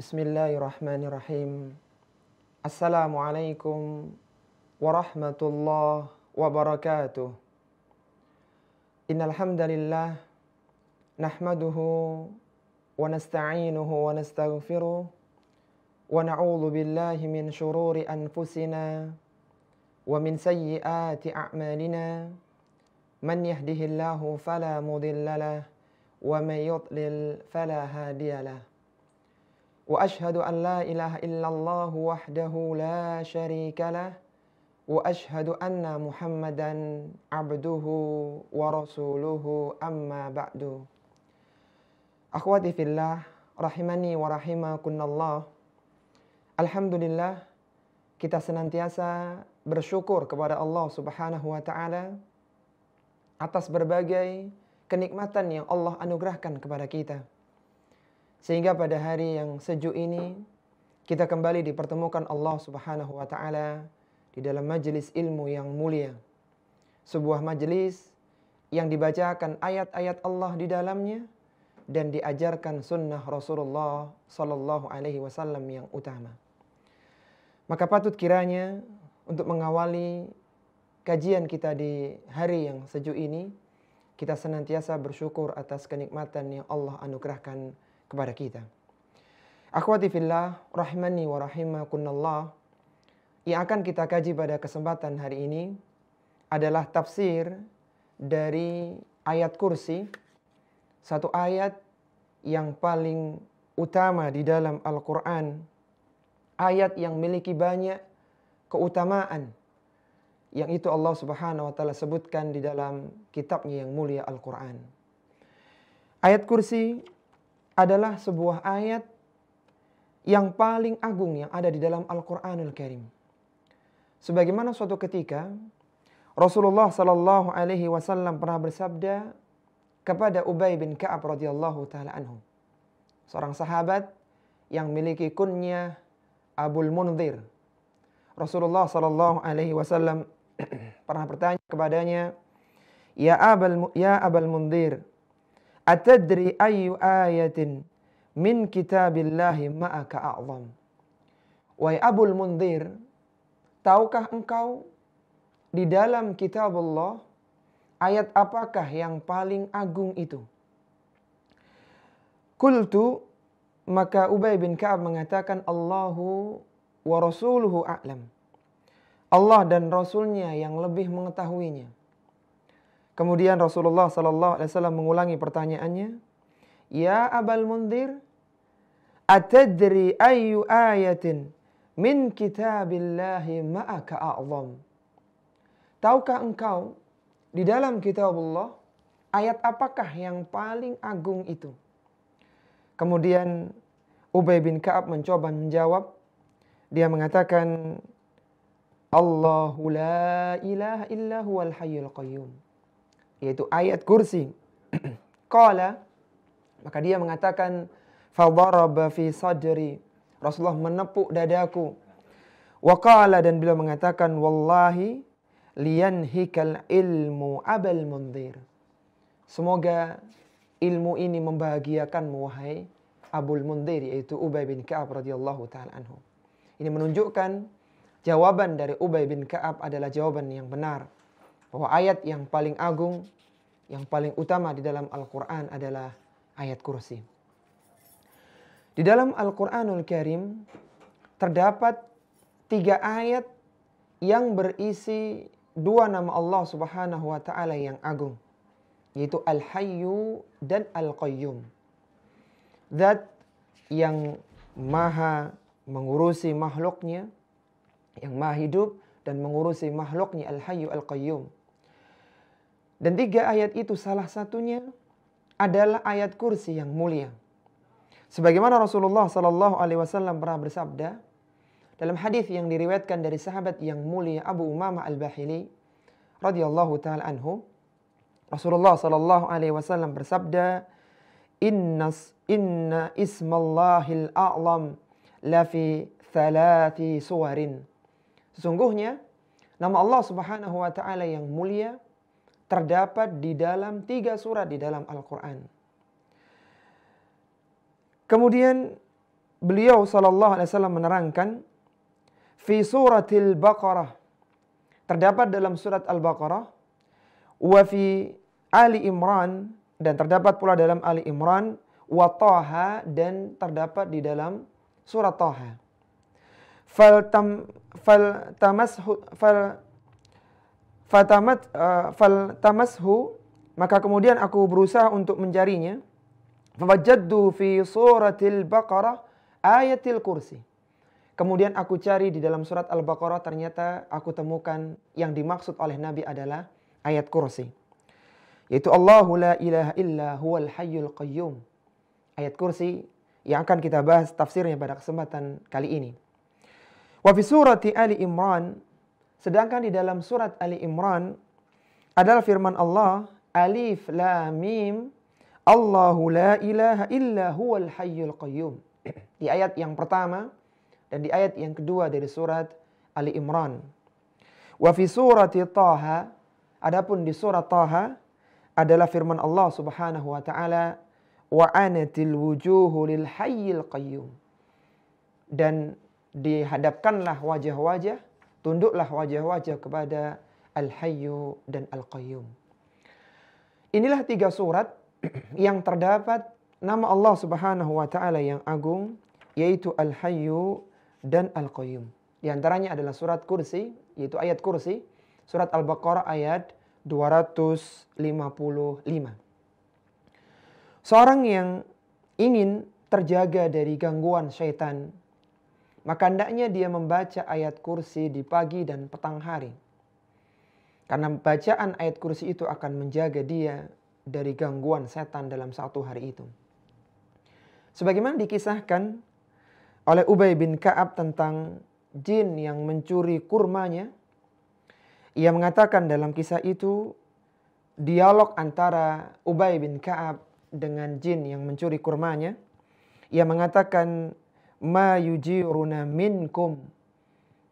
Bismillahirrahmanirrahim. Assalamualaikum warahmatullahi wabarakatuh. Innal hamdalillah nahmaduhu wa nasta'inuhu wa nastaghfiruh wa na'udzu billahi min shururi anfusina wa min sayyiati a'malina. Man yahdihillahu fala mudhillalah wa man yudlil fala hadiyalah. Wa ashhadu an la ilaha illallah wahdahu la syarika lah wa ashhadu anna Muhammadan abduhu wa rasuluhu amma ba'du. Akhwati fillah rahimani wa rahimakunallah. Alhamdulillah, kita senantiasa bersyukur kepada Allah Subhanahu wa taala atas berbagai kenikmatan yang Allah anugerahkan kepada kita. Sehingga pada hari yang sejuk ini kita kembali dipertemukan Allah Subhanahu wa taala di dalam majelis ilmu yang mulia. Sebuah majelis yang dibacakan ayat-ayat Allah di dalamnya dan diajarkan sunnah Rasulullah sallallahu alaihi wasallam yang utama. Maka patut kiranya untuk mengawali kajian kita di hari yang sejuk ini, kita senantiasa bersyukur atas kenikmatan yang Allah anugerahkan kepada kita. Akhwati fillah rahimani wa rahimakunallah, yang akan kita kaji pada kesempatan hari ini adalah tafsir dari ayat kursi, satu ayat yang paling utama di dalam Al-Quran, ayat yang memiliki banyak keutamaan yang itu Allah Subhanahu wa taala sebutkan di dalam kitabnya yang mulia Al-Quran. Ayat kursi adalah sebuah ayat yang paling agung yang ada di dalam Al-Quranul Karim. Sebagaimana suatu ketika Rasulullah sallallahu alaihi wasallam pernah bersabda kepada Ubay bin Ka'ab radhiyallahu taala anhu, seorang sahabat yang memiliki kunyah Abul Mundhir. Rasulullah sallallahu alaihi wasallam pernah bertanya kepadanya, "Ya Abul Mundhir, atadri ayu ayatin min kitabillahi ma'aka a'zam?" Wahai Abul Mundhir, tahukah engkau di dalam kitab Allah ayat apakah yang paling agung itu? Qultu, maka Ubay bin Ka'ab mengatakan, Allahu wa rasuluhu a'lam. Allah dan Rasulnya yang lebih mengetahuinya. Kemudian Rasulullah sallallahu alaihi wasallam mengulangi pertanyaannya, "Ya Abul Mundhir, atadri ayu ayatin min kitabillahi ma'aka a'zam?" Tahukah engkau di dalam kitab Allah ayat apakah yang paling agung itu? Kemudian Ubay bin Ka'ab mencoba menjawab. Dia mengatakan, Allahu la ilaha illa huwal hayyul qayyum, yaitu ayat kursi. Qala, maka dia mengatakan, fadaraba fi sadri, Rasulullah menepuk dadaku. Wa qala, dan beliau mengatakan, wallahi liyanhikal ilmu Abul Mundhir, semoga ilmu ini membahagiakanmu wahai Abul Mundhir, yaitu Ubay bin Ka'ab radhiyallahu taala anhu. Ini menunjukkan jawaban dari Ubay bin Ka'ab adalah jawaban yang benar, bahwa ayat yang paling agung, yang paling utama di dalam Al-Quran adalah ayat kursi. Di dalam Al-Quranul Karim terdapat 3 ayat yang berisi 2 nama Allah Subhanahu wa taala yang agung, yaitu Al-Hayyu dan Al-Qayyum. Zat yang maha mengurusi makhluknya, yang maha hidup dan mengurusi makhluknya, Al-Hayyu Al-Qayyum. Dan 3 ayat itu salah satunya adalah ayat kursi yang mulia. Sebagaimana Rasulullah sallallahu alaihi wasallam pernah bersabda dalam hadis yang diriwayatkan dari sahabat yang mulia Abu Umamah Al-Bahili radhiyallahu taala anhu, Rasulullah sallallahu alaihi wasallam bersabda, Inna ismallahil a'lam la fi 3 suwarin. Sesungguhnya nama Allah Subhanahu wa taala yang mulia terdapat di dalam 3 surat di dalam Al-Quran. Kemudian beliau sallallahu alaihi wasallam menerangkan fi suratil Baqarah, terdapat dalam surat Al-Baqarah, wa fi Ali Imran, dan terdapat pula dalam Ali Imran, wa Taha, dan terdapat di dalam surat Taha. Faltamashu, maka kemudian aku berusaha untuk mencarinya. Fawajadtu fi suratil Baqarah ayatil kursi. Kemudian aku cari di dalam surat Al-Baqarah, ternyata aku temukan yang dimaksud oleh Nabi adalah ayat kursi. Yaitu Allahu la ilaha illa huwal hayyul qayyum. Ayat kursi yang akan kita bahas tafsirnya pada kesempatan kali ini. Wa fi surati Ali Imran, sedangkan di dalam surat Ali Imran adalah firman Allah, Alif Lam Mim, Allahu la ilaha illa huwal hayyul qayyum. Di ayat yang pertama dan di ayat yang kedua dari surat Ali Imran. Wa fi surati Taha, adapun di surat Taha adalah firman Allah Subhanahu wa taala, wa anatil wujuhu lil hayyil qayyum. Dan dihadapkanlah wajah-wajah, tunduklah wajah-wajah kepada Al-Hayyu dan Al-Qayyum. Inilah 3 surat yang terdapat nama Allah Subhanahu wa taala yang agung, yaitu Al-Hayyu dan Al-Qayyum. Di antaranya adalah surat Kursi, yaitu ayat Kursi, surat Al-Baqarah ayat 255. Seorang yang ingin terjaga dari gangguan syaitan, maka hendaknya dia membaca ayat Kursi di pagi dan petang hari. Karena bacaan ayat Kursi itu akan menjaga dia dari gangguan setan dalam satu hari itu. Sebagaimana dikisahkan oleh Ubay bin Ka'ab tentang jin yang mencuri kurmanya, ia mengatakan dalam kisah itu, dialog antara Ubay bin Ka'ab dengan jin yang mencuri kurmanya. Ia mengatakan, ma yujiruna minkum,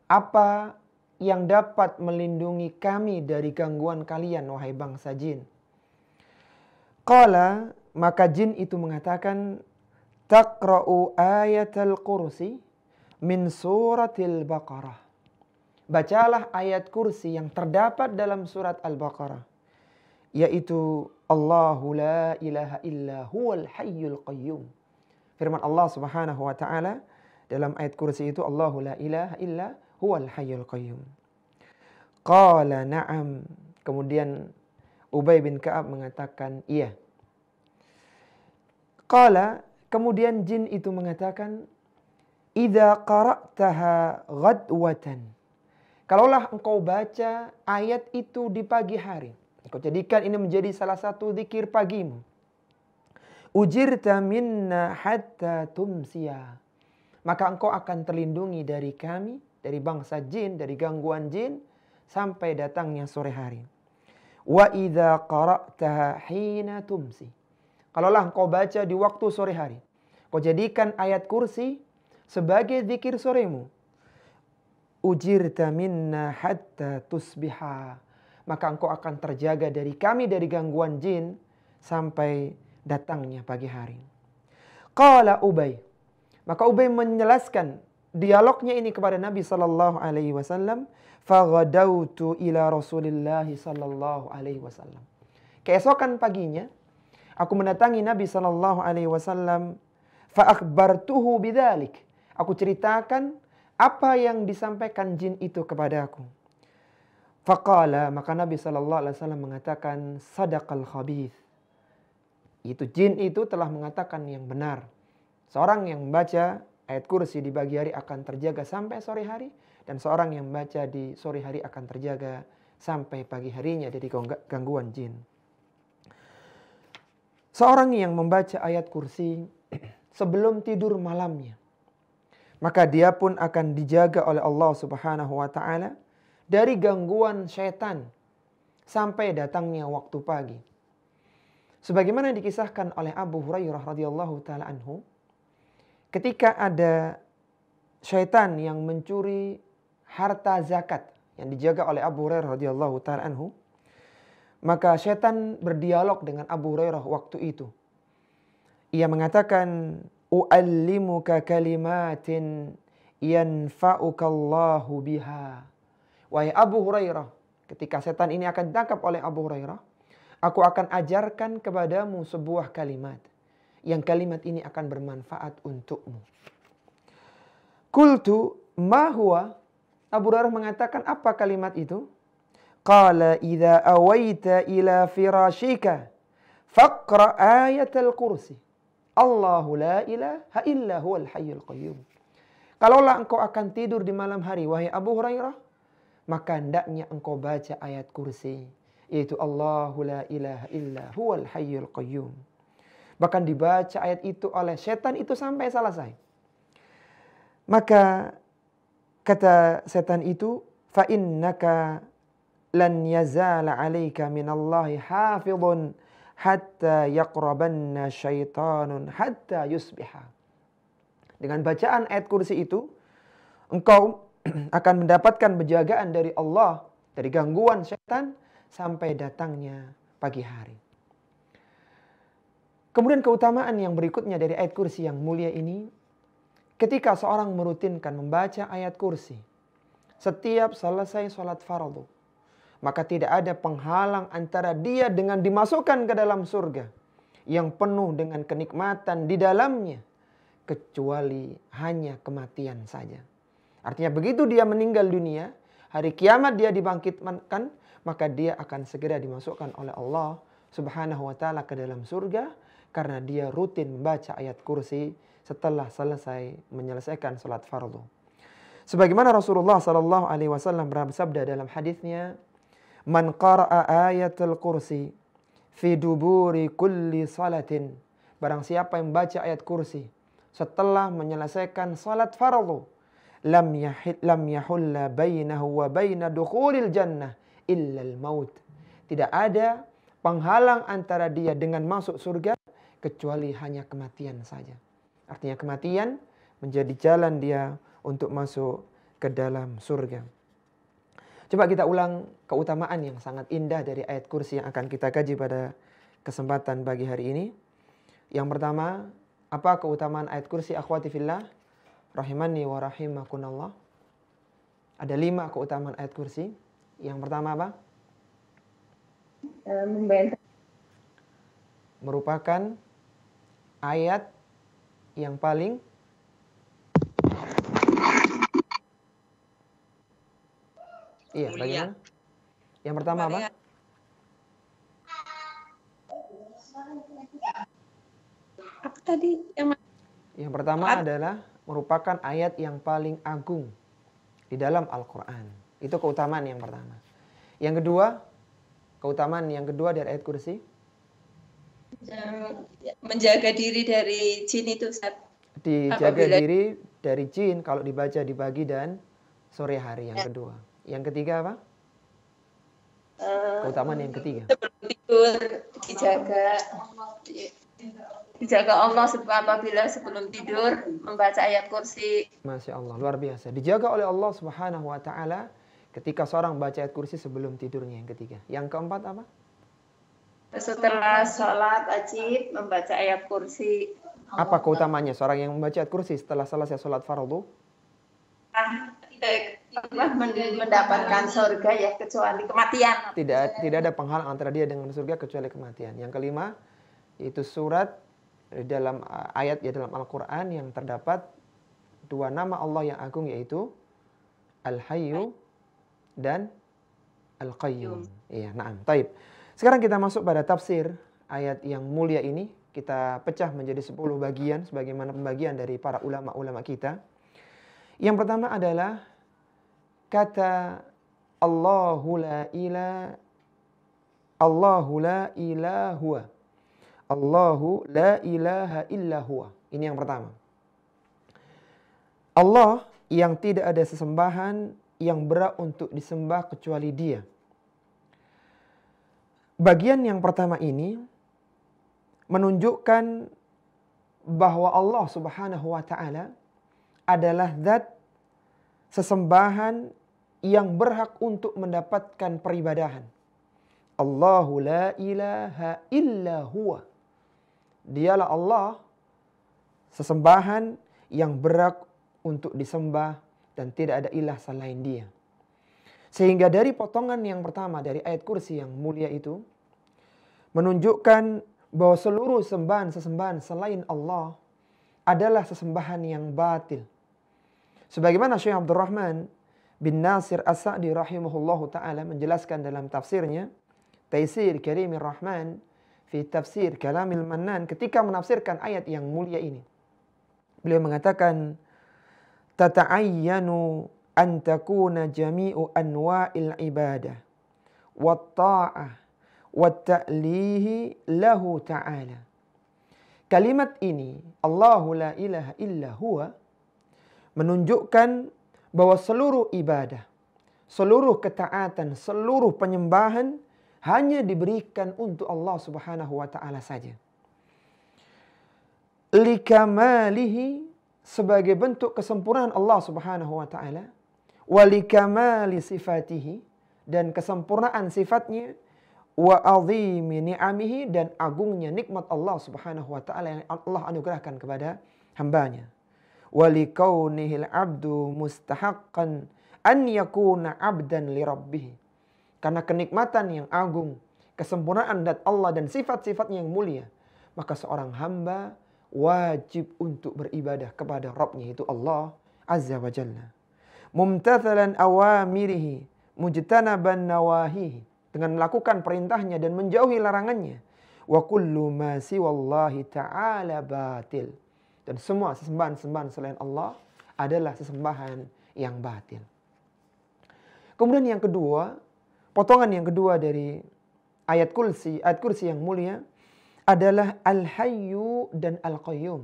apa yang dapat melindungi kami dari gangguan kalian, wahai bangsa jin? Qala, maka jin itu mengatakan, taqra'u ayatal kursi min suratil Baqarah. Bacalah ayat kursi yang terdapat dalam surat Al-Baqarah, yaitu Allahu la ilaha illa huwal hayyul qayyum. Firman Allah Subhanahu wa taala dalam ayat kursi itu, Allahu la ilaha illa huwal hayyul qayyum. Qala na'am. Kemudian Ubay bin Ka'ab mengatakan iya. Qala, kemudian jin itu mengatakan, idza qara'taha ghadwatan. Kalaulah engkau baca ayat itu di pagi hari, engkau jadikan ini menjadi salah satu zikir pagimu, ujirta minna hatta tumsiya, maka engkau akan terlindungi dari kami, dari bangsa jin, dari gangguan jin, sampai datangnya sore hari. Wa idza qara'taha hina tumsi. Kalaulah engkau baca di waktu sore hari, kau jadikan ayat kursi sebagai zikir soremu, ujirta minna hatta tusbiha, maka engkau akan terjaga dari kami, dari gangguan jin, sampai datangnya pagi hari. Qala Ubay, maka Ubay menjelaskan dialognya ini kepada Nabi sallallahu alaihi wasallam, faghadautu ila Rasulillah sallallahu alaihi wasallam. Keesokan paginya aku mendatangi Nabi sallallahu alaihi wasallam, fa akhbartuhu bidzalik. Aku ceritakan apa yang disampaikan jin itu kepadaku. Faqala, maka Nabi sallallahu alaihi wasallam mengatakan, sadaqal khabith. Itu jin itu telah mengatakan yang benar. Seorang yang membaca ayat kursi di pagi hari akan terjaga sampai sore hari, dan seorang yang membaca di sore hari akan terjaga sampai pagi harinya dari gangguan jin. Seorang yang membaca ayat kursi sebelum tidur malamnya, maka dia pun akan dijaga oleh Allah Subhanahu wa taala dari gangguan syaitan sampai datangnya waktu pagi. Sebagaimana dikisahkan oleh Abu Hurairah radhiyallahu taala anhu, ketika ada syaitan yang mencuri harta zakat yang dijaga oleh Abu Hurairah radhiyallahu taala anhu, maka syaitan berdialog dengan Abu Hurairah waktu itu. Ia mengatakan, u'allimuka kalimatin yanfa'ukallahu biha. Wahai Abu Hurairah, ketika setan ini akan ditangkap oleh Abu Hurairah, aku akan ajarkan kepadamu sebuah kalimat. Yang kalimat ini akan bermanfaat untukmu. Qultu ma huwa? Abu Hurairah mengatakan, apa kalimat itu? Qala idza awaita ila firashika faqra ayatul kursi. Allahu la ilaha illa huwal hayyul qayyum. Kalaulah engkau akan tidur di malam hari, wahai Abu Hurairah, maka hendaknya engkau baca ayat kursi, yaitu Allahu la ilaha illa huwal hayyul qayyum. Bahkan dibaca ayat itu oleh setan itu sampai selesai. Maka kata setan itu, fa innaka lan yazala 'alaika minallahi hafizun hatta yaqrabanna syaitanun hatta yusbiha. Dengan bacaan ayat kursi itu, engkau akan mendapatkan penjagaan dari Allah dari gangguan setan sampai datangnya pagi hari. Kemudian keutamaan yang berikutnya dari ayat kursi yang mulia ini, ketika seorang merutinkan membaca ayat kursi setiap selesai sholat fardu, maka tidak ada penghalang antara dia dengan dimasukkan ke dalam surga yang penuh dengan kenikmatan di dalamnya, kecuali hanya kematian saja. Artinya begitu dia meninggal dunia, hari kiamat dia dibangkitkan, maka dia akan segera dimasukkan oleh Allah Subhanahu wa taala ke dalam surga karena dia rutin membaca ayat kursi setelah selesai menyelesaikan salat fardu. Sebagaimana Rasulullah sallallahu alaihi wasallam bersabda dalam hadisnya, "Man qara'a ayatul kursi fi duburi kulli salatin." Barang siapa yang membaca ayat kursi setelah menyelesaikan salat fardu, lam yahulla bainahu wa baina dukhulil jannah illa al-maut. Tidak ada penghalang antara dia dengan masuk surga kecuali hanya kematian saja. Artinya kematian menjadi jalan dia untuk masuk ke dalam surga. Coba kita ulang keutamaan yang sangat indah dari ayat kursi yang akan kita kaji pada kesempatan pagi hari ini. Yang pertama, apa keutamaan ayat kursi akhwati fillah? Rahimani wa rahimakunallah. Ada 5 keutamaan ayat kursi. Yang pertama apa? Merupakan ayat yang paling bagaimana? Yang pertama apa? Apa tadi? Yang pertama adalah merupakan ayat yang paling agung di dalam Al-Quran. Itu keutamaan yang pertama. Yang kedua, keutamaan yang kedua dari ayat kursi? Menjaga diri dari jin itu, Ustaz. Dijaga diri dari jin kalau dibaca di pagi dan sore hari. Yang kedua. Yang ketiga apa? Keutamaan yang ketiga. Sebelum tidur dijaga Allah apabila sebelum tidur membaca ayat kursi. Masya Allah, luar biasa. Dijaga oleh Allah Subhanahu wa taala ketika seorang baca ayat kursi sebelum tidurnya. Yang ketiga. Yang keempat apa? Setelah sholat wajib membaca ayat kursi. Apa keutamanya seorang yang membaca ayat kursi setelah selesai sholat fardu? Mendapatkan surga ya, kecuali kematian. Tidak ada penghalang antara dia dengan surga kecuali kematian. Yang kelima, yaitu surat dalam ayat ya dalam Al-Quran yang terdapat 2 nama Allah yang agung, yaitu Al-Hayyu dan Al-Qayyum. Iya, na'am. Taib. Sekarang kita masuk pada tafsir ayat yang mulia ini. Kita pecah menjadi 10 bagian sebagaimana pembagian dari para ulama-ulama kita. Yang pertama adalah kata Allahu la ilaha huwa. Allahu la ilaha illa huwa. Ini yang pertama. Allah yang tidak ada sesembahan yang berhak untuk disembah kecuali Dia. Bagian yang pertama ini menunjukkan bahwa Allah Subhanahu wa taala adalah zat sesembahan yang berhak untuk mendapatkan peribadahan. Allahu la ilaha illa huwa. Dialah Allah sesembahan yang berhak untuk disembah dan tidak ada ilah selain Dia. Sehingga dari potongan yang pertama dari ayat kursi yang mulia itu menunjukkan bahwa seluruh sesembahan selain Allah adalah sesembahan yang batil. Sebagaimana Syekh Abdurrahman bin Nasir As-Sa'di rahimahullahu ta'ala menjelaskan dalam tafsirnya Taisir Karimir Rahman fi Tafsir Kalamil Mannan ketika menafsirkan ayat yang mulia ini. Beliau mengatakan tata'ayyanu an takuna jami'u anwa'il ibadah wat ta'ah wat ta'lihi lahu ta'ala. Kalimat ini Allahu la ilaha illa huwa menunjukkan bahwa seluruh ibadah, seluruh ketaatan, seluruh penyembahan hanya diberikan untuk Allah Subhanahu wa taala saja. Likamalihi sebagai bentuk kesempurnaan Allah Subhanahu wa taala, wa likamali sifatihi dan kesempurnaan sifatnya, wa azimi ni'amihi dan agungnya nikmat Allah Subhanahu wa taala yang Allah anugerahkan kepada hambanya. Wa likaunihil abdu mustahaqqan an yakuna abdan li rabbih. Karena kenikmatan yang agung, kesempurnaan zat Allah dan sifat-sifatnya yang mulia, maka seorang hamba wajib untuk beribadah kepada Rabbnya, itu Allah Azza wa Jalla. Mumtathalan awamirihi mujtanaban nawahihi, dengan melakukan perintahnya dan menjauhi larangannya. Wa kullu ma siwallahi ta'ala batil. Dan semua sesembahan-sesembahan selain Allah adalah sesembahan yang batil. Kemudian yang kedua, potongan yang kedua dari ayat kursi yang mulia adalah Al-Hayyu dan Al-Qayyum.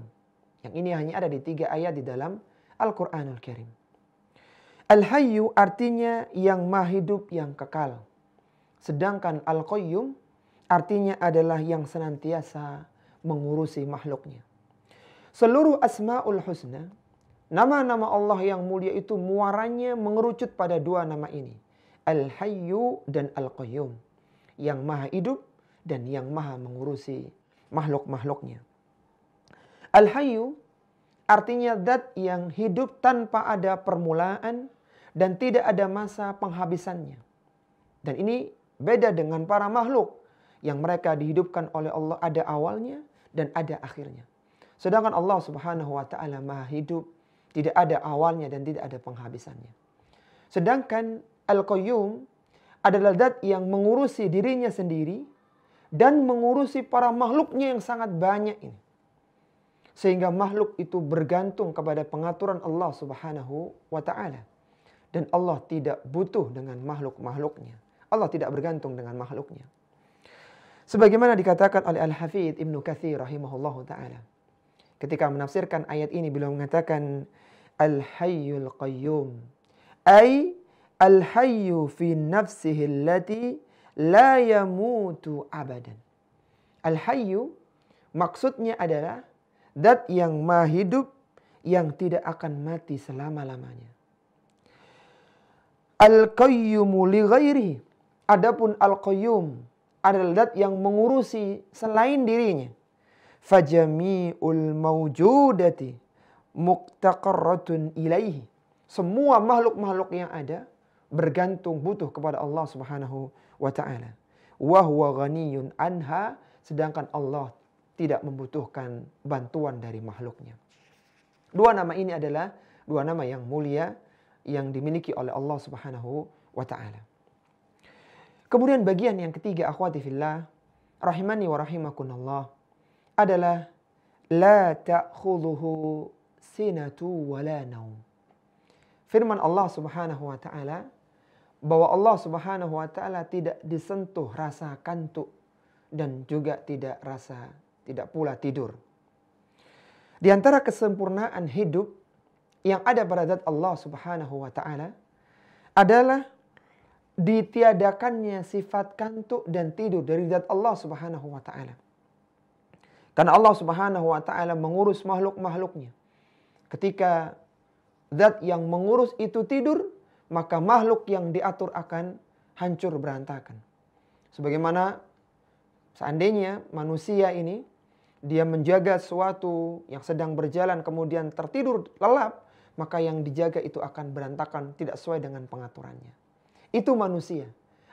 Yang ini hanya ada di 3 ayat di dalam Al-Quranul Karim. Al-Hayyu artinya yang maha hidup, yang kekal. Sedangkan Al-Qayyum artinya adalah yang senantiasa mengurusi makhluknya. Seluruh Asma'ul Husna, nama-nama Allah yang mulia itu muaranya mengerucut pada 2 nama ini. Al-Hayyu dan Al-Qayyum. Yang maha hidup dan yang maha mengurusi makhluk-makhluknya. Al-Hayyu artinya zat yang hidup tanpa ada permulaan dan tidak ada masa penghabisannya. Dan ini beda dengan para makhluk yang mereka dihidupkan oleh Allah, ada awalnya dan ada akhirnya. Sedangkan Allah Subhanahu wa taala maha hidup, tidak ada awalnya dan tidak ada penghabisannya. Sedangkan Al-Qayyum adalah zat yang mengurusi dirinya sendiri dan mengurusi para makhluknya yang sangat banyak ini. Sehingga makhluk itu bergantung kepada pengaturan Allah Subhanahu wa taala. Dan Allah tidak butuh dengan makhluk-makhluknya. Allah tidak bergantung dengan makhluknya. Sebagaimana dikatakan oleh Al-Hafidz Ibnu Katsir rahimahullahu taala. Ketika menafsirkan ayat ini beliau mengatakan Al-Hayyul Qayyum. Ay Al-Hayyu fi nafsihi allati la yamutu abadan. Al-Hayyu maksudnya adalah zat yang maha hidup yang tidak akan mati selama-lamanya. Al-Qayyumu li ghairihi. Adapun Al-Qayyum adalah zat yang mengurusi selain dirinya. Fajami'ul mawjudati muqtaqarratun ilaihi. Semua makhluk-makhluk yang ada bergantung butuh kepada Allah Subhanahu wa taala. Wa huwa ghaniyun anha, sedangkan Allah tidak membutuhkan bantuan dari makhluknya. 2 nama ini adalah 2 nama yang mulia yang dimiliki oleh Allah Subhanahu wa taala. Kemudian bagian yang ketiga, akhwati fillah rahimani wa rahimakumullah, adalah la ta'khudhuhu sinatu wa la naum. Firman Allah Subhanahu wa taala bahwa Allah Subhanahu wa taala tidak disentuh rasa kantuk dan juga tidak pula tidur. Di antara kesempurnaan hidup yang ada pada zat Allah Subhanahu wa taala adalah ditiadakannya sifat kantuk dan tidur dari zat Allah Subhanahu wa taala. Karena Allah Subhanahu wa taala mengurus makhluk-makhluknya. Ketika zat yang mengurus itu tidur, maka makhluk yang diatur akan hancur berantakan. Sebagaimana seandainya manusia ini dia menjaga sesuatu yang sedang berjalan kemudian tertidur lelap, maka yang dijaga itu akan berantakan, tidak sesuai dengan pengaturannya. Itu manusia.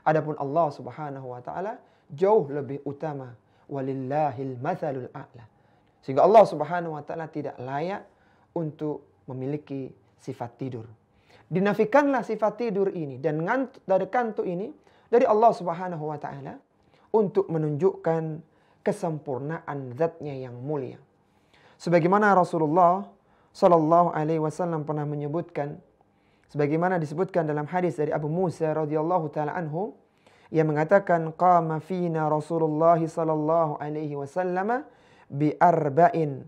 Adapun Allah Subhanahu wa taala jauh lebih utama. Walillahil matsalul a'la. Sehingga Allah Subhanahu wa taala tidak layak untuk memiliki sifat tidur. Dinafikanlah sifat tidur ini dan dari kantuk ini dari Allah Subhanahu wa taala untuk menunjukkan kesempurnaan zatnya yang mulia. Sebagaimana Rasulullah Sallallahu Alaihi Wasallam pernah menyebutkan, sebagaimana disebutkan dalam hadis dari Abu Musa radhiyallahu taala anhu, yang mengatakan qama fina Rasulullah Sallallahu Alaihi Wasallam bi arba'in.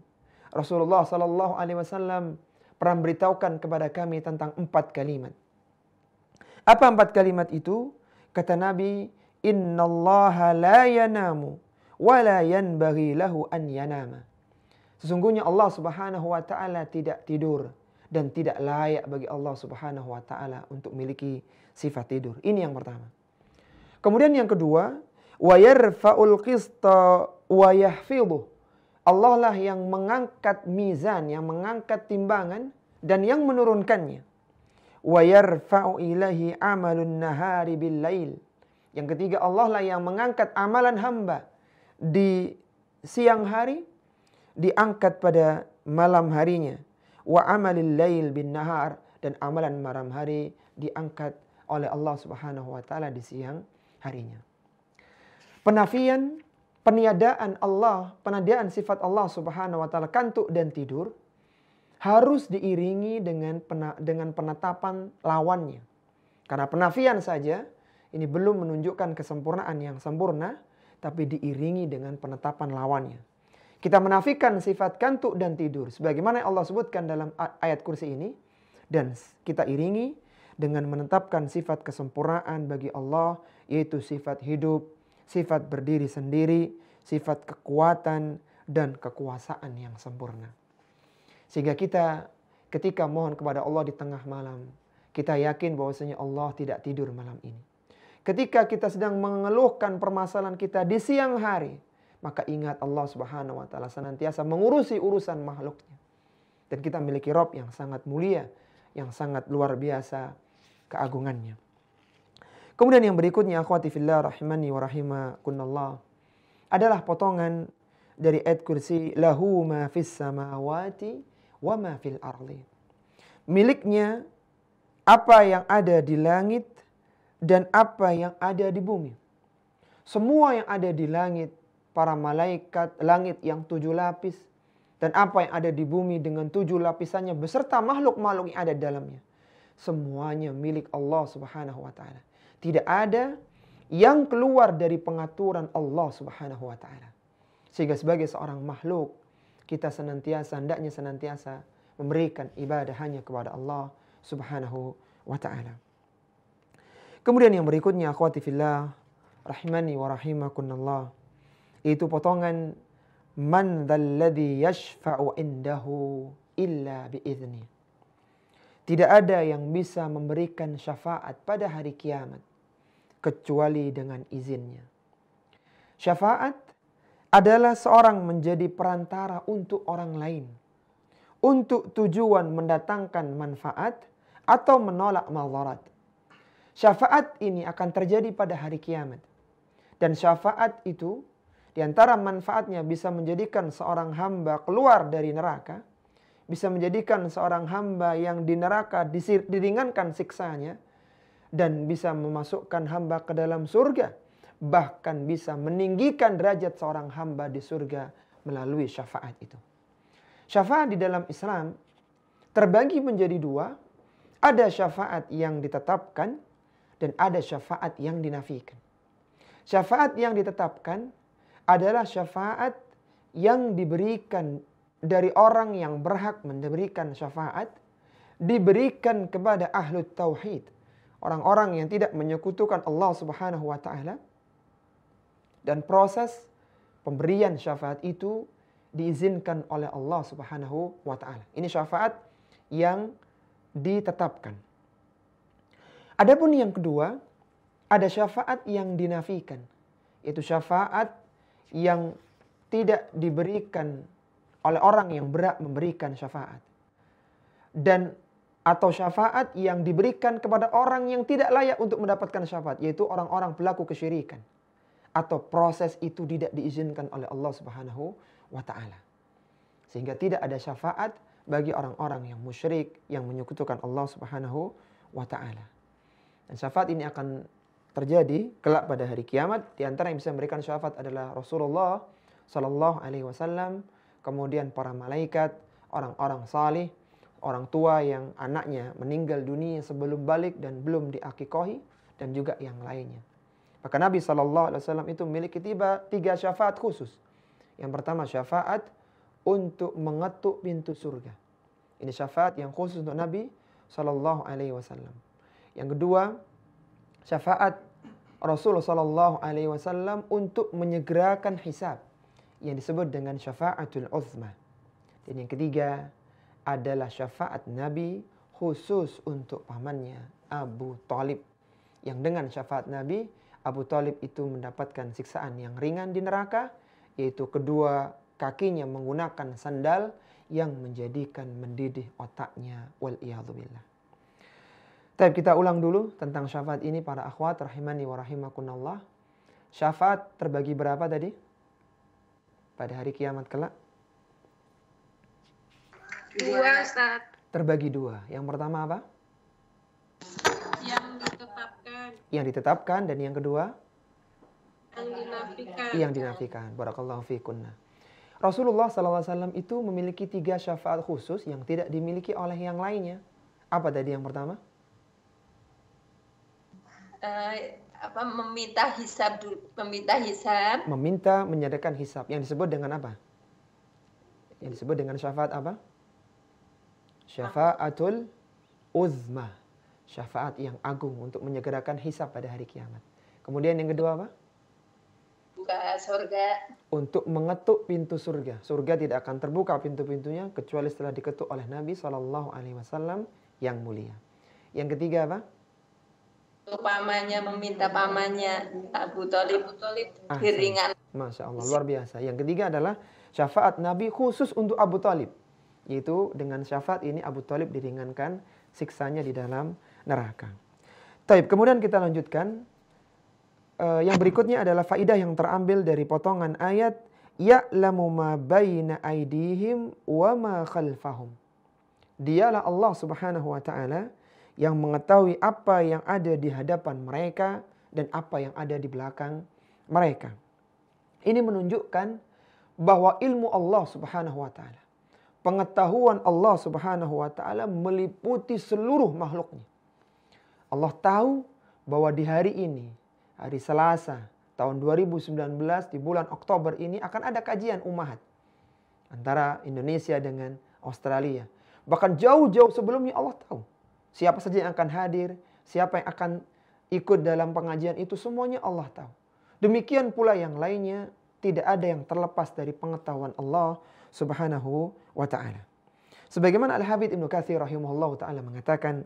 Rasulullah Sallallahu Alaihi Wasallam pernah beritahukan kepada kami tentang 4 kalimat. Apa 4 kalimat itu? Kata Nabi, innallaha la yanamu wa la yanbaghi lahu an yanama. Sesungguhnya Allah Subhanahu wa taala tidak tidur dan tidak layak bagi Allah Subhanahu wa taala untuk memiliki sifat tidur. Ini yang pertama. Kemudian yang kedua, wa yarfa'ul qista wa yahfidhu. Allah lah yang mengangkat mizan, yang mengangkat timbangan dan yang menurunkannya. Wa yarfa'u ilahi amalun nahari bil lail. Yang ketiga, Allah lah yang mengangkat amalan hamba di siang hari, diangkat pada malam harinya. Wa amalil lail bin nahar, dan amalan malam hari diangkat oleh Allah Subhanahu wa taala di siang harinya. Penafian, peniadaan Allah, penadaan sifat Allah Subhanahu wa taala kantuk dan tidur harus diiringi dengan penetapan lawannya. Karena penafian saja ini belum menunjukkan kesempurnaan yang sempurna, tapi diiringi dengan penetapan lawannya. Kita menafikan sifat kantuk dan tidur sebagaimana Allah sebutkan dalam ayat kursi ini, dan kita iringi dengan menetapkan sifat kesempurnaan bagi Allah, yaitu sifat hidup, sifat berdiri sendiri, sifat kekuatan dan kekuasaan yang sempurna. Sehingga kita ketika mohon kepada Allah di tengah malam, kita yakin bahwasanya Allah tidak tidur malam ini. Ketika kita sedang mengeluhkan permasalahan kita di siang hari, maka ingat Allah Subhanahu wa taala senantiasa mengurusi urusan makhluknya. Dan kita memiliki Rabb yang sangat mulia, yang sangat luar biasa keagungannya. Kemudian yang berikutnya, akhwati fillah rahimani wa rahimakunallah, adalah potongan dari ayat kursi, lahu ma fis samawati wa ma fil ardi. Miliknya apa yang ada di langit dan apa yang ada di bumi. Semua yang ada di langit, para malaikat, langit yang 7 lapis, dan apa yang ada di bumi dengan 7 lapisannya beserta makhluk-makhluk yang ada di dalamnya. Semuanya milik Allah Subhanahu wa taala. Tidak ada yang keluar dari pengaturan Allah Subhanahu wa taala. Sehingga sebagai seorang makhluk, kita hendaknya senantiasa memberikan ibadah hanya kepada Allah Subhanahu wa taala. Kemudian yang berikutnya, akhwati fillah rahimani wa rahimakunallah, itu potongan man dzalladzi yashfa'u indahu illa biizni. Tidak ada yang bisa memberikan syafaat pada hari kiamat kecuali dengan izinnya. Syafaat adalah seorang menjadi perantara untuk orang lain, untuk tujuan mendatangkan manfaat atau menolak madarat. Syafaat ini akan terjadi pada hari kiamat. Dan syafaat itu di antara manfaatnya bisa menjadikan seorang hamba keluar dari neraka, bisa menjadikan seorang hamba yang di neraka diringankan siksanya, dan bisa memasukkan hamba ke dalam surga. Bahkan bisa meninggikan derajat seorang hamba di surga melalui syafaat itu. Syafaat di dalam Islam terbagi menjadi 2. Ada syafaat yang ditetapkan dan ada syafaat yang dinafikan. Syafaat yang ditetapkan adalah syafaat yang diberikan dari orang yang berhak memberikan syafaat, diberikan kepada ahlut tauhid, orang-orang yang tidak menyekutukan Allah Subhanahu wa taala. Dan proses pemberian syafaat itu diizinkan oleh Allah Subhanahu wa taala. Ini syafaat yang ditetapkan. Adapun yang kedua, ada syafaat yang dinafikan. Itu syafaat yang tidak diberikan oleh orang yang berhak memberikan syafaat. Dan atau syafaat yang diberikan kepada orang yang tidak layak untuk mendapatkan syafaat, yaitu orang-orang pelaku kesyirikan. Atau proses itu tidak diizinkan oleh Allah Subhanahu wa taala. Sehingga tidak ada syafaat bagi orang-orang yang musyrik, yang menyekutukan Allah Subhanahu wa taala. Dan syafaat ini akan terjadi kelak pada hari kiamat. Di antara yang bisa memberikan syafaat adalah Rasulullah sallallahu alaihi wasallam, kemudian para malaikat, orang-orang salih, orang tua yang anaknya meninggal dunia sebelum balik dan belum diakikohi, dan juga yang lainnya. Maka Nabi SAW itu memiliki tiga syafaat khusus. Yang pertama syafaat untuk mengetuk pintu surga. Ini syafaat yang khusus untuk Nabi SAW. Yang kedua, syafaat Rasulullah SAW untuk menyegerakan hisab, yang disebut dengan syafaatul uzma. Dan yang ketiga adalah syafaat Nabi khusus untuk pamannya Abu Thalib, yang dengan syafaat Nabi, Abu Thalib itu mendapatkan siksaan yang ringan di neraka, yaitu kedua kakinya menggunakan sandal yang menjadikan mendidih otaknya, wal iyadzubillah. Tapi kita ulang dulu tentang syafaat ini para akhwat rahimani wa rahimakunallah. Syafaat terbagi berapa tadi? Pada hari kiamat kelak? Dua, Ustaz. Terbagi dua. Yang pertama apa? Yang ditetapkan, dan yang kedua? Yang dinafikan. Barakallahu fikunna. Rasulullah SAW itu memiliki 3 syafaat khusus yang tidak dimiliki oleh yang lainnya. Apa tadi yang pertama? Meminta hisab. Meminta menyediakan hisab. Yang disebut dengan apa? Yang disebut dengan syafaat apa? Syafaatul uzma. Syafaat yang agung untuk menyegerakan hisab pada hari kiamat. Kemudian yang kedua apa? Buka surga. Untuk mengetuk pintu surga. Surga tidak akan terbuka pintu-pintunya kecuali setelah diketuk oleh Nabi SAW yang mulia. Yang ketiga apa? Untuk meminta pamannya Abu Thalib diringan. Masya Allah, luar biasa. Yang ketiga adalah syafaat Nabi khusus untuk Abu Thalib. Yaitu dengan syafaat ini Abu Thalib diringankan siksanya di dalam neraka. Taib, kemudian kita lanjutkan. Yang berikutnya adalah faidah yang terambil dari potongan ayat ya'lamu ma baina aydihim wa ma khalfahum. Dialah Allah Subhanahu wa taala yang mengetahui apa yang ada di hadapan mereka dan apa yang ada di belakang mereka. Ini menunjukkan bahwa ilmu Allah Subhanahu wa taala, pengetahuan Allah Subhanahu wa taala meliputi seluruh makhluknya. Allah tahu bahwa di hari ini, hari Selasa tahun 2019 di bulan Oktober ini akan ada kajian Ummahat antara Indonesia dengan Australia. Bahkan jauh-jauh sebelumnya Allah tahu siapa saja yang akan hadir, siapa yang akan ikut dalam pengajian itu, semuanya Allah tahu. Demikian pula yang lainnya, tidak ada yang terlepas dari pengetahuan Allah Subhanahu wa taala. Sebagaimana Al-Hafidz Ibnu Katsir rahimahullah taala mengatakan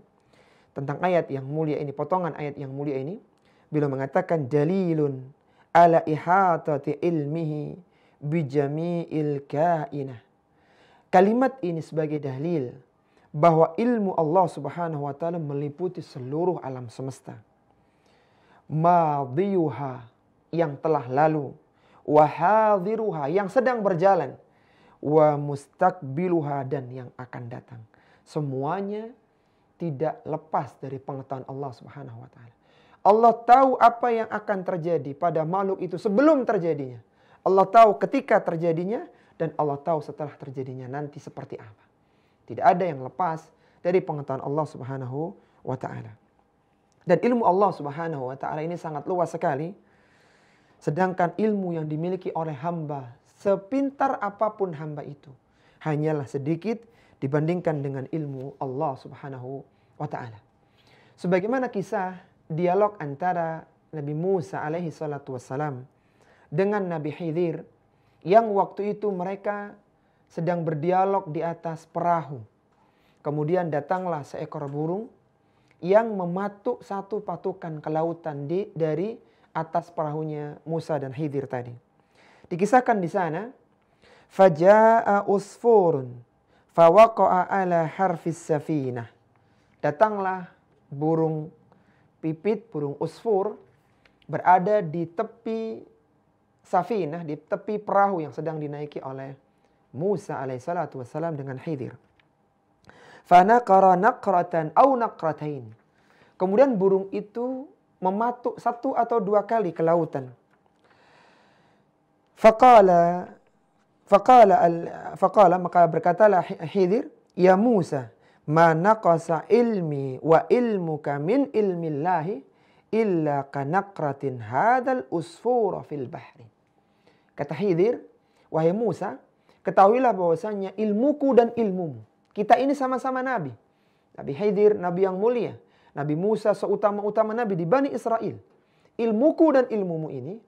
tentang ayat yang mulia ini, potongan ayat yang mulia ini, beliau mengatakan dalilun ala ihatati ilmihi bijami'il kainah. Kalimat ini sebagai dalil bahwa ilmu Allah Subhanahu wa taala meliputi seluruh alam semesta. Madiyuha, yang telah lalu, wa hadiruha, yang sedang berjalan, wa mustaqbiluha, dan yang akan datang. Semuanya tidak lepas dari pengetahuan Allah Subhanahu wa taala. Allah tahu apa yang akan terjadi pada makhluk itu sebelum terjadinya. Allah tahu ketika terjadinya, dan Allah tahu setelah terjadinya nanti seperti apa. Tidak ada yang lepas dari pengetahuan Allah Subhanahu wa taala. Dan ilmu Allah Subhanahu wa taala ini sangat luas sekali. Sedangkan ilmu yang dimiliki oleh hamba, sepintar apapun hamba itu, hanyalah sedikit dibandingkan dengan ilmu Allah Subhanahu wa taala. Sebagaimana kisah dialog antara Nabi Musa alaihi salatu wassalam dengan Nabi Khidir, yang waktu itu mereka sedang berdialog di atas perahu. Kemudian datanglah seekor burung yang mematuk satu patukan ke lautan dari atas perahunya Musa dan Khidir tadi. Dikisahkan di sana Faja'a usfurun fawaqa'a ala harfis safinah. Datanglah burung pipit, burung usfur, berada di tepi safinah, di tepi perahu yang sedang dinaiki oleh Musa alaihissalatu wassalam dengan Khidir. Fanaqara naqratan aw naqratain. Kemudian burung itu mematuk 1 atau 2 kali ke lautan. Faqala maka berkatalah Khidir, ya Musa, ma naqasa ilmi wa ilmuka min ilmillahi illa kanaqratin hadzal usfura fil bahri. Kata Khidir, wahai Musa, ketahuilah bahwasanya ilmuku dan ilmumu, kita ini sama-sama nabi. Nabi Khidir, nabi yang mulia. Nabi Musa seutama-utama nabi di Bani Israel. Ilmuku dan ilmumu ini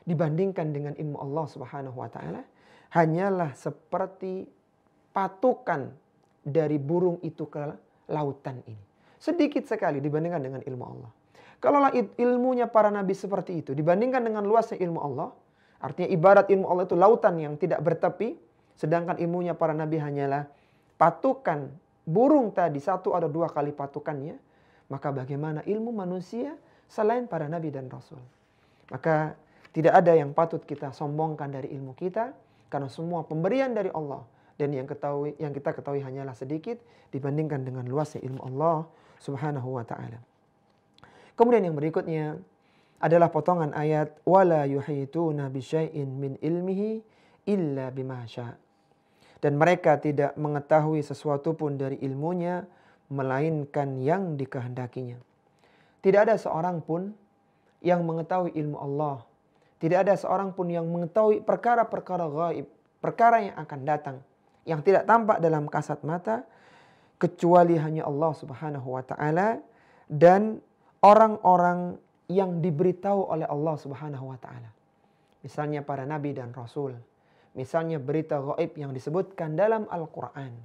dibandingkan dengan ilmu Allah Subhanahu wa taala hanyalah seperti patukan dari burung itu ke lautan ini. Sedikit sekali dibandingkan dengan ilmu Allah. Kalaulah ilmunya para nabi seperti itu dibandingkan dengan luasnya ilmu Allah, artinya ibarat ilmu Allah itu lautan yang tidak bertepi, sedangkan ilmunya para nabi hanyalah patukan burung tadi 1 atau 2 kali patukannya, maka bagaimana ilmu manusia selain para nabi dan rasul? Maka tidak ada yang patut kita sombongkan dari ilmu kita, karena semua pemberian dari Allah, dan yang kita ketahui hanyalah sedikit dibandingkan dengan luasnya ilmu Allah Subhanahu wa taala. Kemudian yang berikutnya adalah potongan ayat wala yuhituna bisyai'in min ilmihi illa bima syaa. Dan mereka tidak mengetahui sesuatu pun dari ilmunya melainkan yang dikehendakinya. Tidak ada seorang pun yang mengetahui ilmu Allah. Tidak ada seorang pun yang mengetahui perkara-perkara gaib, perkara yang akan datang, yang tidak tampak dalam kasat mata, kecuali hanya Allah Subhanahu wa taala dan orang-orang yang diberitahu oleh Allah Subhanahu wa taala. Misalnya para nabi dan rasul, misalnya berita gaib yang disebutkan dalam Al-Qur'an.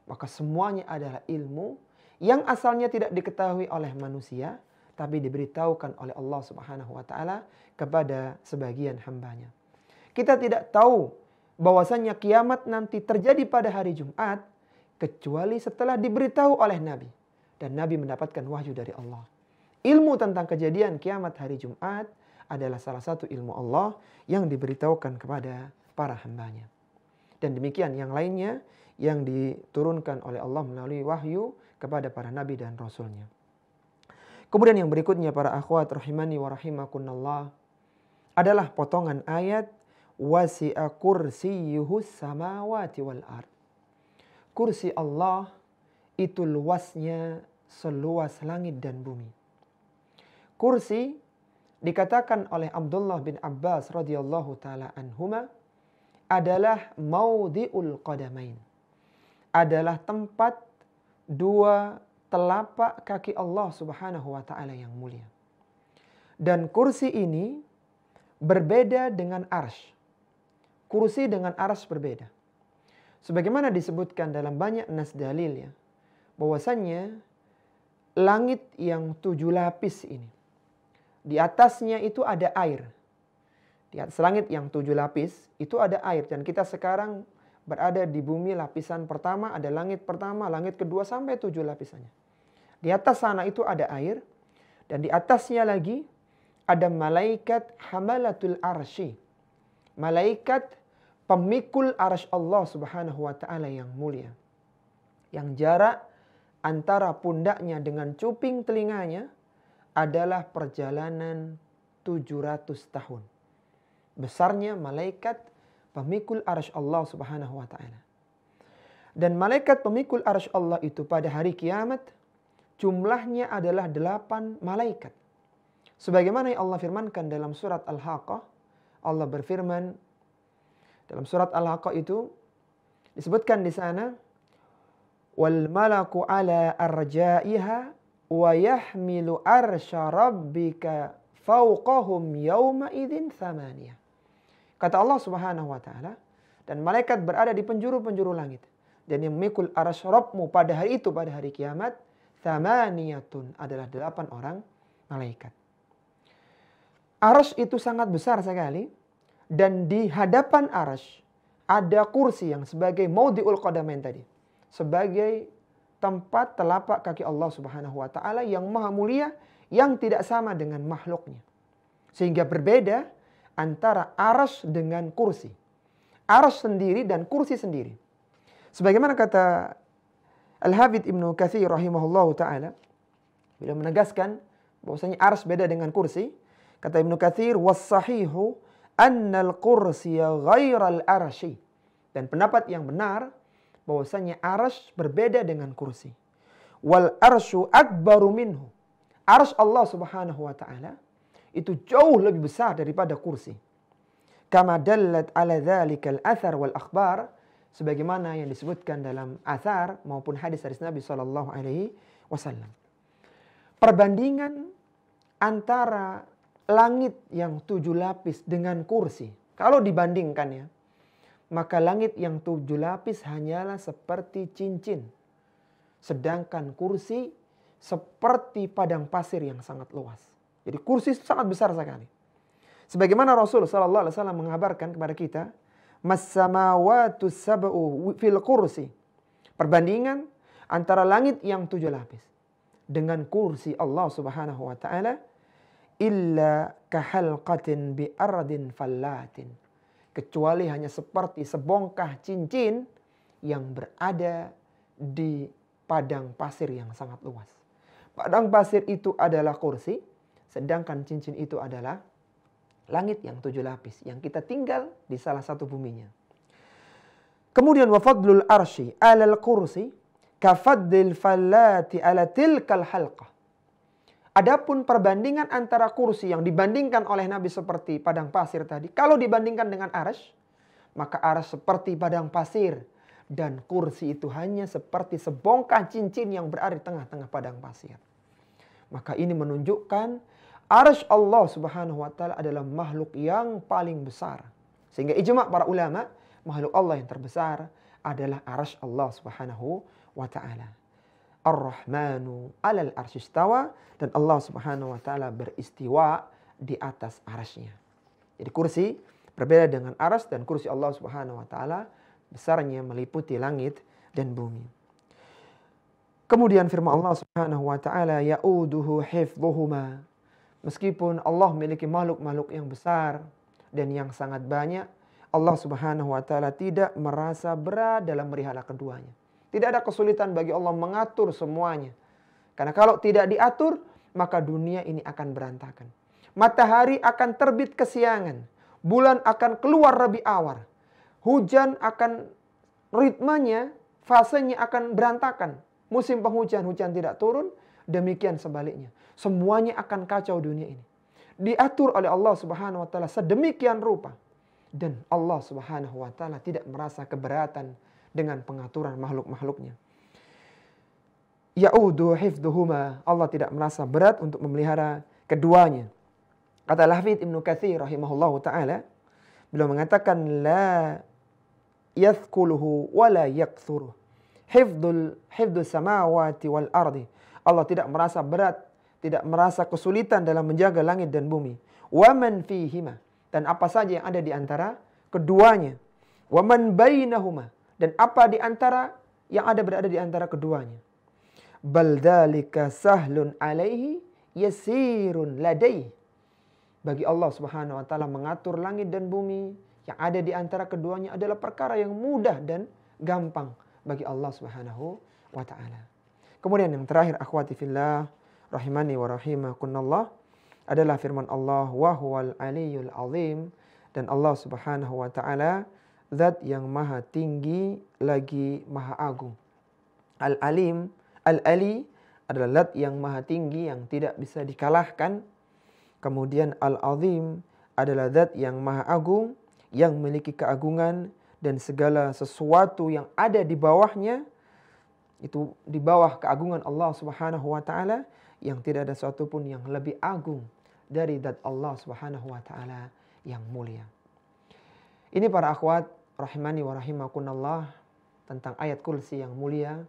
Maka semuanya adalah ilmu yang asalnya tidak diketahui oleh manusia, tapi diberitahukan oleh Allah Subhanahu wa taala kepada sebagian hambanya. Kita tidak tahu bahwasanya kiamat nanti terjadi pada hari Jumat kecuali setelah diberitahu oleh Nabi. Dan Nabi mendapatkan wahyu dari Allah. Ilmu tentang kejadian kiamat hari Jumat adalah salah satu ilmu Allah yang diberitahukan kepada para hambanya. Dan demikian yang lainnya yang diturunkan oleh Allah melalui wahyu kepada para nabi dan rasulnya. Kemudian yang berikutnya para akhwat rahimani wa rahimakunallah adalah potongan ayat wasi'a kursiyyuhus samawati wal ard. Kursi Allah itu luasnya seluas langit dan bumi. Kursi dikatakan oleh Abdullah bin Abbas radhiyallahu taala anhuma adalah maudhi'ul qadamain. Adalah tempat 2 telapak kaki Allah Subhanahu wa taala yang mulia. Dan kursi ini berbeda dengan arsy. Kursi dengan arsy berbeda. Sebagaimana disebutkan dalam banyak nas dalil ya, bahwasannya langit yang 7 lapis ini, di atasnya itu ada air. Di atas langit yang 7 lapis itu ada air, dan kita sekarang berada di bumi lapisan pertama, ada langit pertama, langit kedua sampai 7 lapisannya. Di atas sana itu ada air, dan di atasnya lagi ada malaikat hamalatul arsy. Malaikat pemikul arsy Allah Subhanahu wa taala yang mulia. Yang jarak antara pundaknya dengan cuping telinganya adalah perjalanan 700 tahun. Besarnya malaikat pemikul arsy Allah Subhanahu wa taala. Dan malaikat pemikul arsy Allah itu pada hari kiamat jumlahnya adalah 8 malaikat. Sebagaimana yang Allah firmankan dalam surat Al-Haqqah, Allah berfirman dalam surat Al-Haqqah itu disebutkan di sana wal malaku ala arja'iha wa yahmilu arsya rabbika fawqahum yawma idzin thamaniyah. Kata Allah Subhanahu wa taala, dan malaikat berada di penjuru-penjuru langit, dan yang memikul arsy Rabbmu pada hari itu, pada hari kiamat, thamaniyatun, adalah 8 orang malaikat. Arsy itu sangat besar sekali, dan di hadapan arsy ada kursi yang sebagai maudhi'ul qadamain tadi. Sebagai tempat telapak kaki Allah Subhanahu wa taala yang maha mulia, yang tidak sama dengan makhluknya. Sehingga berbeda antara arsy dengan kursi. Arsy sendiri dan kursi sendiri. Sebagaimana kata Al-Hafidz Ibnu Katsir rahimahullahu taala, beliau menegaskan bahwasanya arsy beda dengan kursi. Kata Ibnu Katsir, was-sahihu annal kursiyya ghairal arsy. Dan pendapat yang benar bahwasanya arsy berbeda dengan kursi. Wal arsyu akbaru minhu. Arsy Allah Subhanahu wa taala itu jauh lebih besar daripada kursi. Kama dallat ala dzalikal athar wal akhbar, sebagaimana yang disebutkan dalam athar maupun hadis-hadis Nabi sallallahu alaihi wasallam. Perbandingan antara langit yang 7 lapis dengan kursi, kalau dibandingkan ya, maka langit yang 7 lapis hanyalah seperti cincin. Sedangkan kursi seperti padang pasir yang sangat luas. Jadi kursi sangat besar sekali. Sebagaimana Rasul sallallahu alaihi wasallam mengabarkan kepada kita, "Mas-samawatu sab'u fil kursi." Perbandingan antara langit yang 7 lapis dengan kursi Allah Subhanahu wa taala, illa kahalqatin bi ardin fallatin. Kecuali hanya seperti sebongkah cincin yang berada di padang pasir yang sangat luas. Padang pasir itu adalah kursi, sedangkan cincin itu adalah langit yang 7 lapis yang kita tinggal di salah satu buminya. Kemudian wa fadlul arsy 'alal kursi ka fadlil fallati 'ala tilkal halqah. Adapun perbandingan antara kursi yang dibandingkan oleh Nabi seperti padang pasir tadi, kalau dibandingkan dengan arsy, maka arsy seperti padang pasir dan kursi itu hanya seperti sebongkah cincin yang berada di tengah-tengah padang pasir. Maka ini menunjukkan arsy Allah Subhanahu wa taala adalah makhluk yang paling besar. Sehingga ijma' para ulama, makhluk Allah yang terbesar adalah arsy Allah Subhanahu wa taala. Ar-Rahmanu 'alal arsy istawa, dan Allah Subhanahu wa taala beristiwa di atas arsy-Nya. Jadi kursi berbeda dengan arsy, dan kursi Allah Subhanahu wa taala besarnya meliputi langit dan bumi. Kemudian firman Allah Subhanahu wa taala, ya'uduhu hifdhuhuma. Meskipun Allah memiliki makhluk-makhluk yang besar dan yang sangat banyak, Allah Subhanahu wa taala tidak merasa berat dalam melihara keduanya. Tidak ada kesulitan bagi Allah mengatur semuanya. Karena kalau tidak diatur, maka dunia ini akan berantakan. Matahari akan terbit kesiangan. Bulan akan keluar lebih awal. Hujan akan ritmenya, fasenya akan berantakan. Musim penghujan, hujan tidak turun. Demikian sebaliknya. Semuanya akan kacau dunia ini. Diatur oleh Allah Subhanahu wa taala sedemikian rupa. Dan Allah Subhanahu wa taala tidak merasa keberatan dengan pengaturan makhluk-makhluknya. Ya'udu hifdhuhuma. Allah tidak merasa berat untuk memelihara keduanya. Kata Al-Hafidz Ibnu Katsir rahimahullahu taala, beliau mengatakan la yathkuluhu wa la yakthuru. Hifdhus samawati wal ardi. Allah tidak merasa berat, tidak merasa kesulitan dalam menjaga langit dan bumi. Wa man fihima, dan apa saja yang ada di antara keduanya. Wa man bainahuma, dan apa di antara yang ada berada di antara keduanya. Bal dzalika sahlun alaihi yasirun ladaihi. Bagi Allah Subhanahu wa taala mengatur langit dan bumi yang ada di antara keduanya adalah perkara yang mudah dan gampang bagi Allah Subhanahu wa taala. Kemudian yang terakhir, akhwati fillah rahimani wa rahimakumullah, adalah firman Allah, wa huwal aliyyul azim, dan Allah Subhanahu wa taala zat yang maha tinggi lagi maha agung. Al-alim, al-ali adalah zat yang maha tinggi yang tidak bisa dikalahkan. Kemudian al-azim adalah zat yang maha agung, yang memiliki keagungan, dan segala sesuatu yang ada di bawahnya itu di bawah keagungan Allah Subhanahu wa taala, yang tidak ada sesuatu pun yang lebih agung dari zat Allah Subhanahu wa taala yang mulia. Ini para akhwat rahimani wa rahimakumullah tentang ayat kursi yang mulia.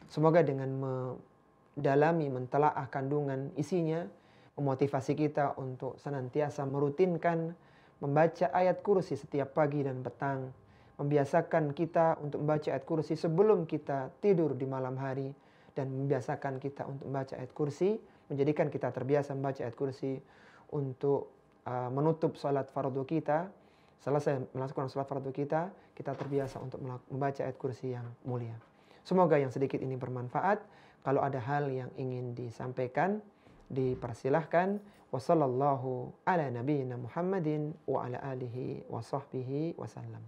Semoga dengan mendalami, mentelaah kandungan isinya, memotivasi kita untuk senantiasa merutinkan membaca ayat kursi setiap pagi dan petang, membiasakan kita untuk membaca ayat kursi sebelum kita tidur di malam hari, dan membiasakan kita untuk membaca ayat kursi, menjadikan kita terbiasa membaca ayat kursi untuk menutup salat fardu kita. Selesai melakukan salat fardu kita, kita terbiasa untuk membaca ayat kursi yang mulia. Semoga yang sedikit ini bermanfaat. Kalau ada hal yang ingin disampaikan, dipersilahkan. Wassallallahu ala nabiyyina Muhammadin wa ala alihi wa sahbihi wasallam.